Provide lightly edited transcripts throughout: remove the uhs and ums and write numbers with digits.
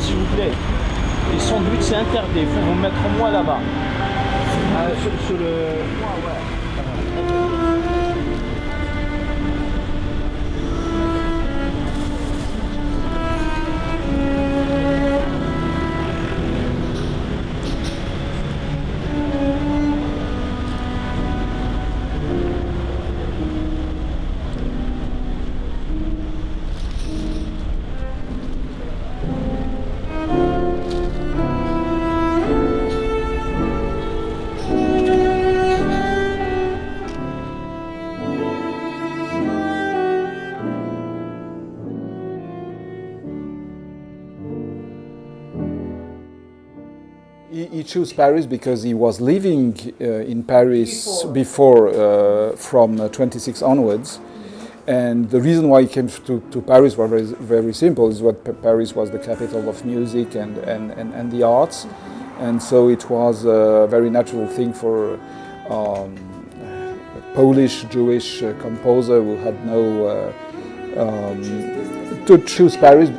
s'il vous plaît. Les sandwichs, c'est interdit. Il faut vous mettre moi là-bas. Sur le... Ouais. He chose Paris because he was living in Paris before from 26 onwards. And the reason why he came to Paris was very, very simple. Is what Paris was the capital of music and the arts. And so it was a very natural thing for a Polish Jewish composer who had no to choose Paris.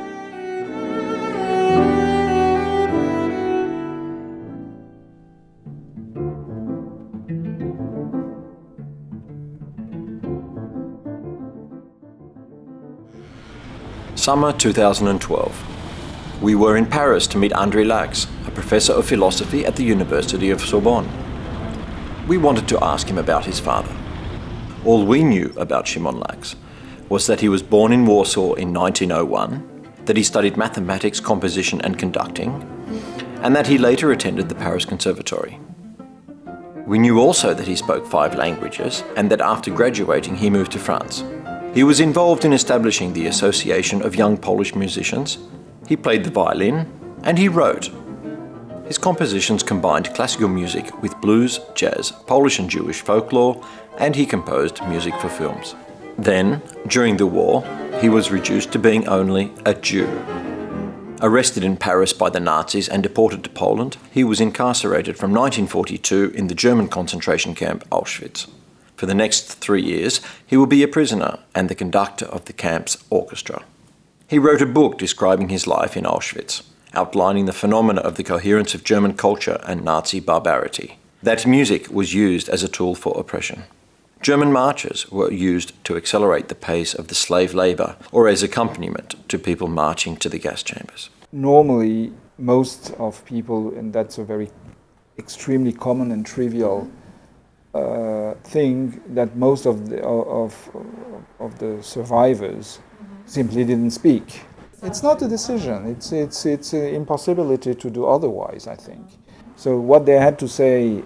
Summer 2012. We were in Paris to meet René Laks, a professor of philosophy at the University of Sorbonne. We wanted to ask him about his father. All we knew about Szymon Laks was that he was born in Warsaw in 1901, that he studied mathematics, composition and conducting, and that he later attended the Paris Conservatory. We knew also that he spoke 5 languages and that after graduating he moved to France. He was involved in establishing the Association of Young Polish Musicians, he played the violin, and he wrote. His compositions combined classical music with blues, jazz, Polish and Jewish folklore, and he composed music for films. Then, during the war, he was reduced to being only a Jew. Arrested in Paris by the Nazis and deported to Poland, he was incarcerated from 1942 in the German concentration camp Auschwitz. For the next 3 years, he will be a prisoner and the conductor of the camp's orchestra. He wrote a book describing his life in Auschwitz, outlining the phenomena of the coherence of German culture and Nazi barbarity. That music was used as a tool for oppression. German marches were used to accelerate the pace of the slave labour or as accompaniment to people marching to the gas chambers. Normally, most of people, and that's a very extremely common and trivial thing, that most of the survivors simply didn't speak. It's not a decision. It's an impossibility to do otherwise, I think. So what they had to say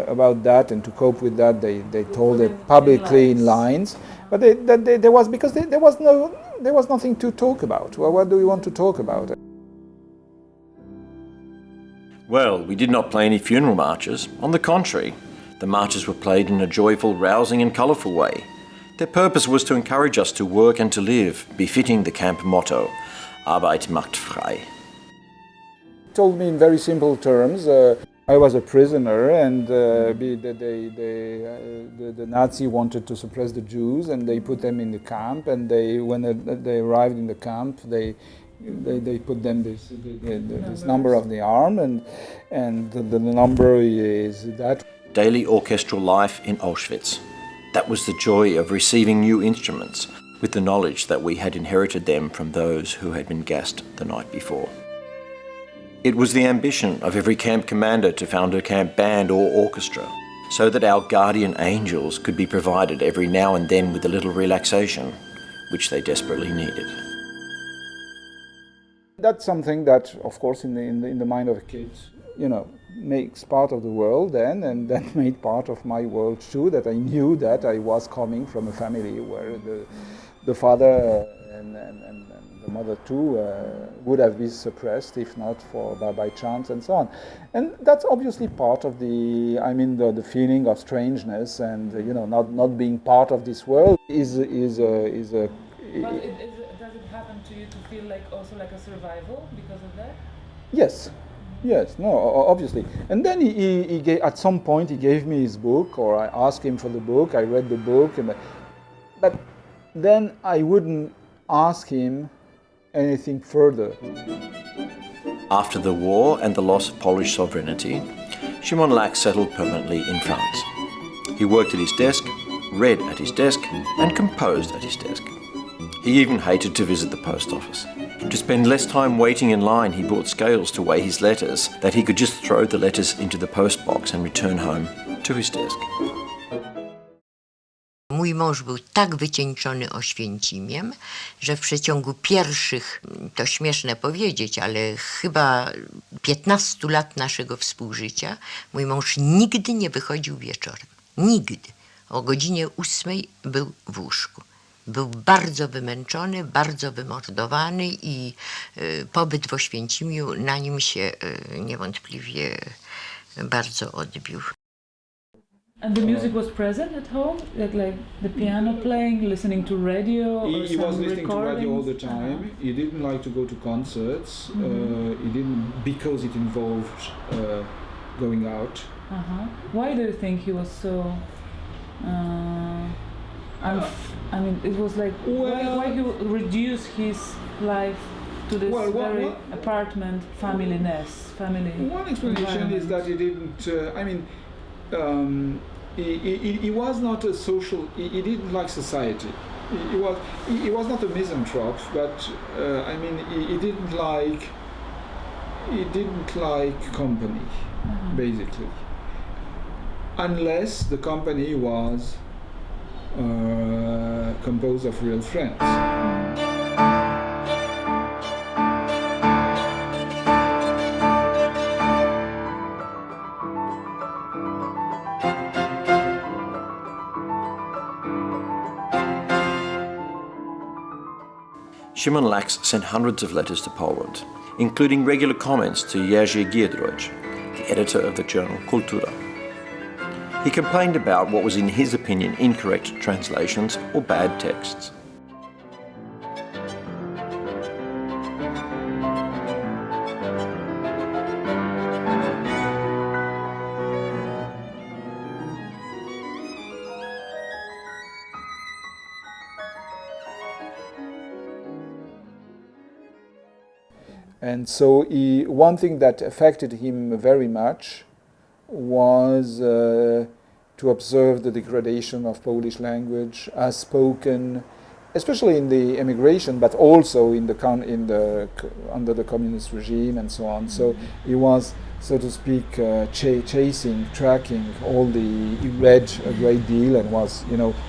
about that and to cope with that, they told it publicly in lines. But there was nothing to talk about. Well, what do we want to talk about? Well, we did not play any funeral marches. On the contrary, the marches were played in a joyful, rousing and colourful way. Their purpose was to encourage us to work and to live, befitting the camp motto, Arbeit macht frei. Told me in very simple terms, I was a prisoner and the Nazi wanted to suppress the Jews and they put them in the camp, and when they arrived in the camp, they put them this number of the arm, and the number is that. Daily orchestral life in Auschwitz. That was the joy of receiving new instruments, with the knowledge that we had inherited them from those who had been gassed the night before. It was the ambition of every camp commander to found a camp band or orchestra, so that our guardian angels could be provided every now and then with a little relaxation, which they desperately needed. That's something that, of course, in the mind of a kid, makes part of the world then, and that made part of my world too, that I knew that I was coming from a family where the father and the mother too would have been suppressed if not by chance and so on. And that's obviously part of the feeling of strangeness and not being part of this world is a. But does it happen to you to feel also like a survival because of that? Yes. Yes, no, obviously. And then he gave, at some point he gave me his book, or I asked him for the book, I read the book, but then I wouldn't ask him anything further. After the war and the loss of Polish sovereignty, Shimon Laks settled permanently in France. He worked at his desk, read at his desk, and composed at his desk. He even hated to visit the post office. To spend less time waiting in line, he bought scales to weigh his letters, that he could just throw the letters into the post box and return home to his desk. Mój mąż był tak wycieńczony Oświęcimiem, że w przeciągu pierwszych, to śmieszne powiedzieć, ale chyba 15 lat naszego współżycia, mój mąż nigdy nie wychodził wieczorem. Nigdy. O godzinie 8 był w łóżku. Był bardzo wymęczony, bardzo wymordowany i pobyt w Oświęcimiu na nim się niewątpliwie bardzo odbił. And the music was present at home, like the piano playing, listening to radio, or He some was listening to radio all the recordings? time. He didn't like to go to concerts. He didn't, because it involved going out. Why do you think he was so? I mean, it was like why he reduced his life to this very apartment family-ness, family. One explanation is that he didn't. He was not a social. He didn't like society. He was not a misanthrope, but he didn't like company, basically, unless the company was composed of real friends. Szymon Laks sent hundreds of letters to Poland, including regular comments to Jerzy Giedroyć, the editor of the journal Kultura. He complained about what was in his opinion incorrect translations or bad texts. And so one thing that affected him very much was to observe the degradation of Polish language as spoken, especially in the emigration, but also under the communist regime and so on. So he was, so to speak, tracking all he read a great deal and was,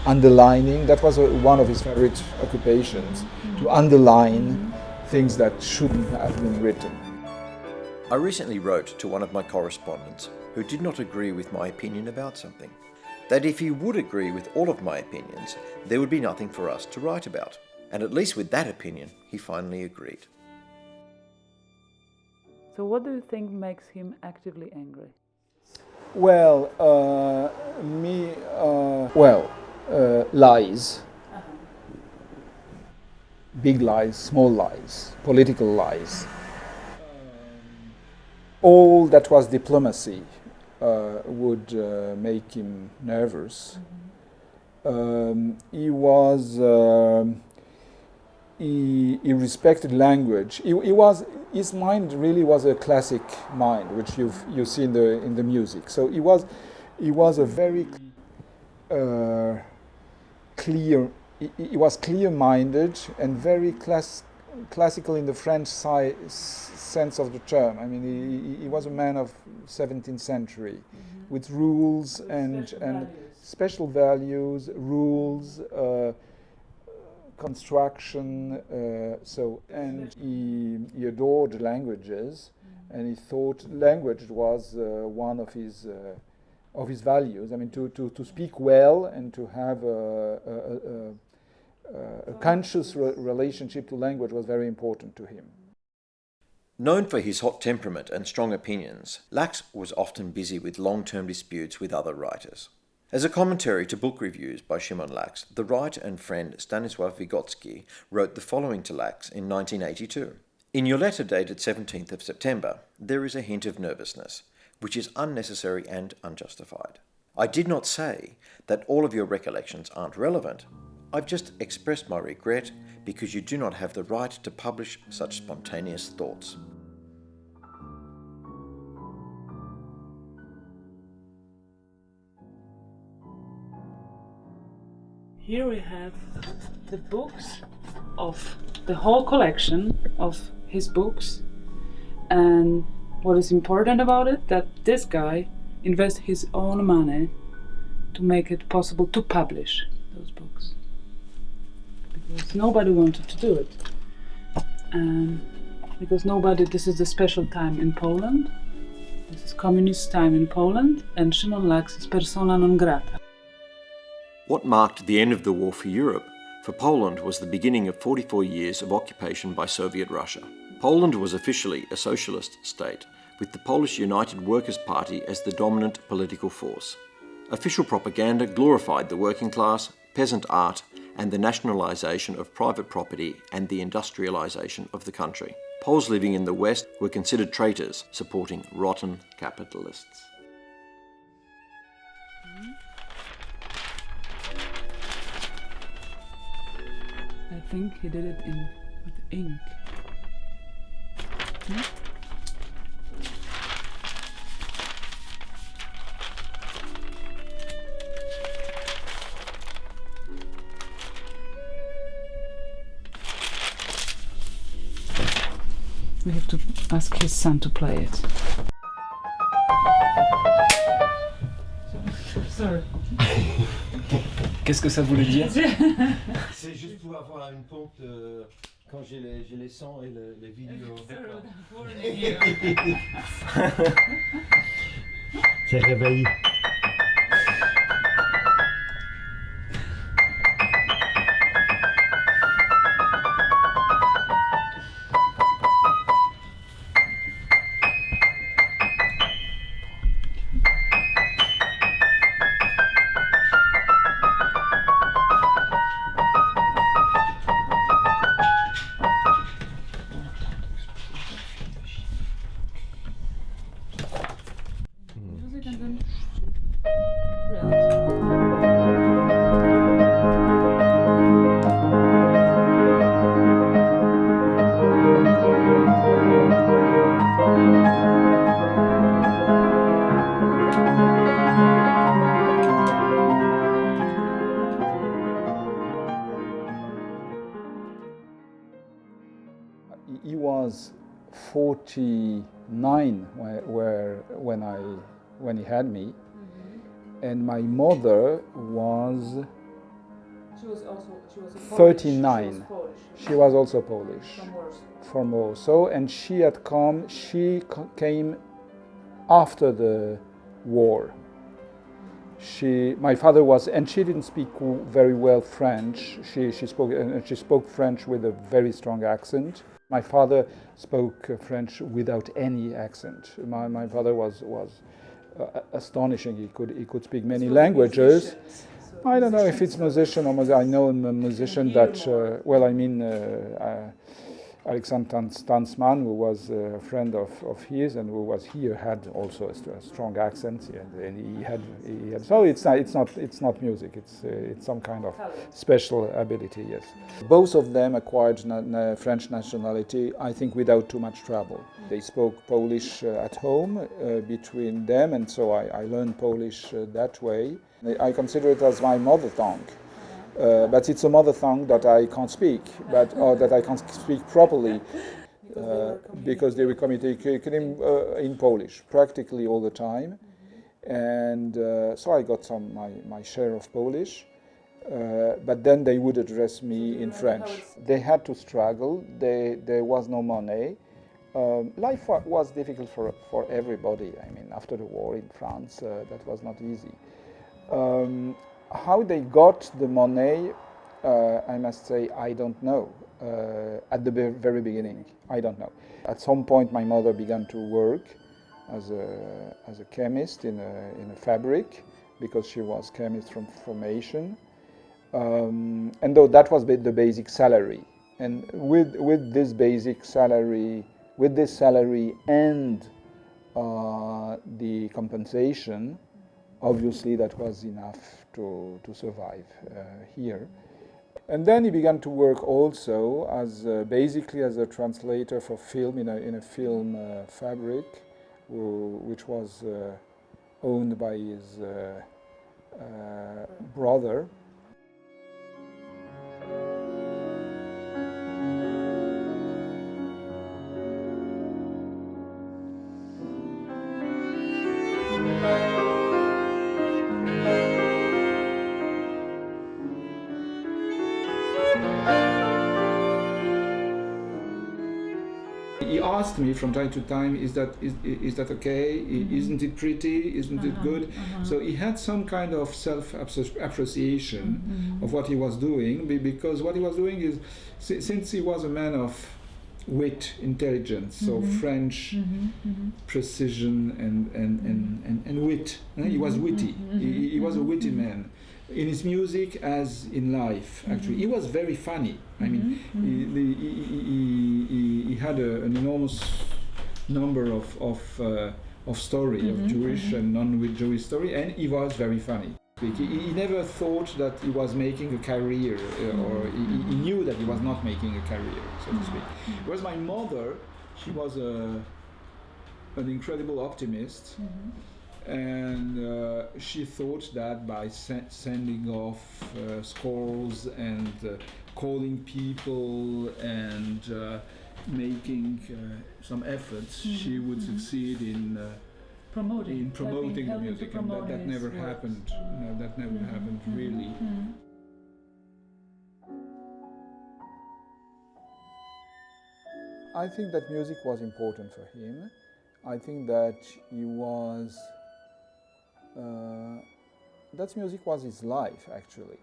underlining. That was one of his favorite occupations, to underline things that shouldn't have been written. I recently wrote to one of my correspondents who did not agree with my opinion about something. That if he would agree with all of my opinions, there would be nothing for us to write about. And at least with that opinion, he finally agreed. So what do you think makes him actively angry? Well, lies. Big lies, small lies, political lies. All that was diplomacy would make him nervous. He respected language. His mind really was a classic mind, which you see in the music. So he was a very clear. He was clear-minded and very classical in the French sense of the term. I mean, he was a man of 17th century, with rules and special values, rules, construction. And he adored languages, and he thought language was one of his values. I mean, to speak well and to have a conscious relationship to language was very important to him. Known for his hot temperament and strong opinions, Laks was often busy with long-term disputes with other writers. As a commentary to book reviews by Szymon Laks, the writer and friend Stanisław Vygotsky wrote the following to Laks in 1982. In your letter dated 17th of September, there is a hint of nervousness, which is unnecessary and unjustified. I did not say that all of your recollections aren't relevant. I've just expressed my regret because you do not have the right to publish such spontaneous thoughts. Here we have the books of the whole collection of his books, and what is important about it, that this guy invests his own money to make it possible to publish those books, because nobody wanted to do it, and because this is the special time in Poland, this is communist time in Poland, and Szymon Laks is persona non grata. What marked the end of the war for Europe, for Poland, was the beginning of 44 years of occupation by Soviet Russia. Poland was officially a socialist state, with the Polish United Workers' Party as the dominant political force. Official propaganda glorified the working class, peasant art, and the nationalization of private property and the industrialization of the country. Poles living in the West were considered traitors, supporting rotten capitalists. I think he did it with ink. We have to ask his son to play it. Sorry. Qu'est-ce que ça voulait dire? C'est juste pour avoir une pompe quand j'ai les sons et les vidéos. C'est réveillé. He was 49 when he had me, and my mother was She was 39. Polish. She was also Polish From Warsaw. from Warsaw, and she came after the war. My father was, and she didn't speak very well French. She spoke French with a very strong accent. My father spoke French without any accent. My father was astonishing. He could speak many languages. I don't know if it's musician or I know a musician that Alexander Stansman, who was a friend of his and who was here, had also a strong accent, and he had. So it's not music. It's some kind of special ability. Yes, both of them acquired French nationality, I think, without too much trouble. They spoke Polish at home between them, and so I learned Polish that way. I consider it as my mother tongue. But it's a mother tongue that I can't speak, or that I can't speak properly, because they were communicating in Polish practically all the time, and so I got my share of Polish. But then they would address me in French. They had to struggle. There was no money. Life was difficult for everybody. I mean, after the war in France, that was not easy. How they got the money, I must say, I don't know. At the very beginning, I don't know. At some point, my mother began to work as a chemist in a fabric, because she was chemist from formation. And though that was the basic salary, and with this basic salary, and the compensation, obviously that was enough to survive here. And then he began to work also as basically as a translator for film in a film fabric, which was owned by his brother. He asked me from time to time, is that okay? Isn't it pretty? Isn't it good? So he had some kind of self-appreciation of what he was doing, because what he was doing is, since he was a man of wit, intelligence, so French precision and wit. He was witty. He was a witty man. In his music as in life, actually. He was very funny. I mean, he had an enormous number of story, of Jewish and non-Jewish story, and he was very funny. He never thought that he was making a career, or he knew that he was not making a career, so to speak. Whereas my mother, she was an incredible optimist, and she thought that by sending off scrolls and calling people and making some efforts, she would succeed in promoting the music, and that never happened. No, that never happened, really. I think that music was important for him. I think that he was that music was his life, actually.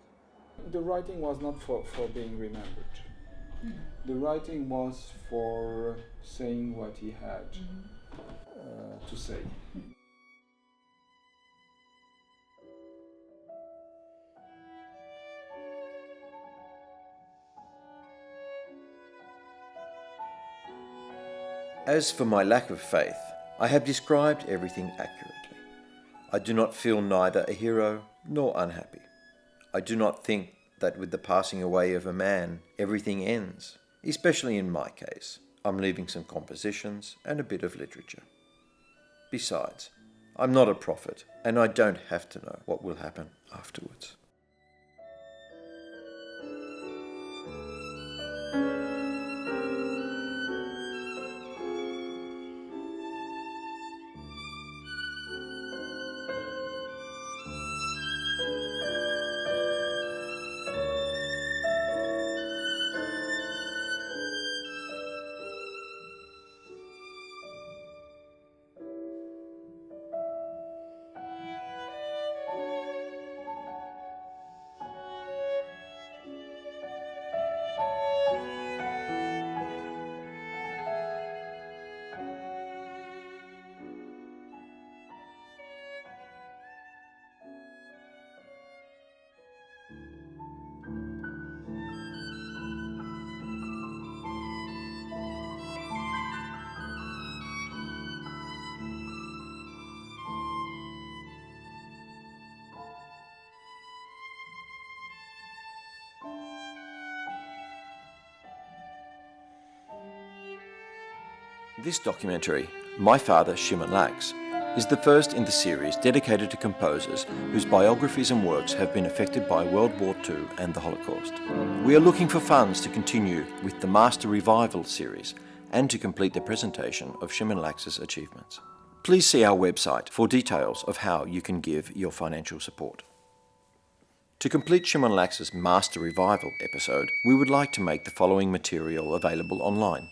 The writing was not for being remembered. The writing was for saying what he had to say. As for my lack of faith, I have described everything accurately. I do not feel neither a hero nor unhappy. I do not think that with the passing away of a man, everything ends, especially in my case. I'm leaving some compositions and a bit of literature. Besides, I'm not a prophet, and I don't have to know what will happen afterwards. This documentary, My Father, Shimon Laks, is the first in the series dedicated to composers whose biographies and works have been affected by World War II and the Holocaust. We are looking for funds to continue with the Master Revival series and to complete the presentation of Shimon Laks's achievements. Please see our website for details of how you can give your financial support. To complete Shimon Laks's Master Revival episode, we would like to make the following material available online.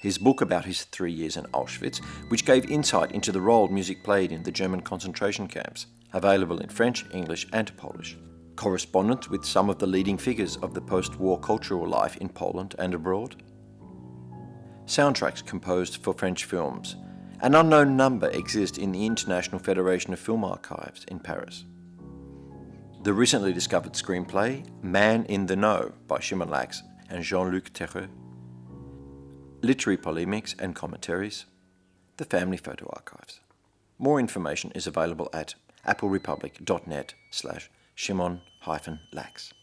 His book about his 3 years in Auschwitz, which gave insight into the role music played in the German concentration camps, available in French, English and Polish. Correspondence with some of the leading figures of the post-war cultural life in Poland and abroad. Soundtracks composed for French films. An unknown number exist in the International Federation of Film Archives in Paris. The recently discovered screenplay, Man in the Know by Shimon Laks and Jean-Luc Terreux. Literary polemics and commentaries, the family photo archives. More information is available at applerepublic.net/Shimon-Lax.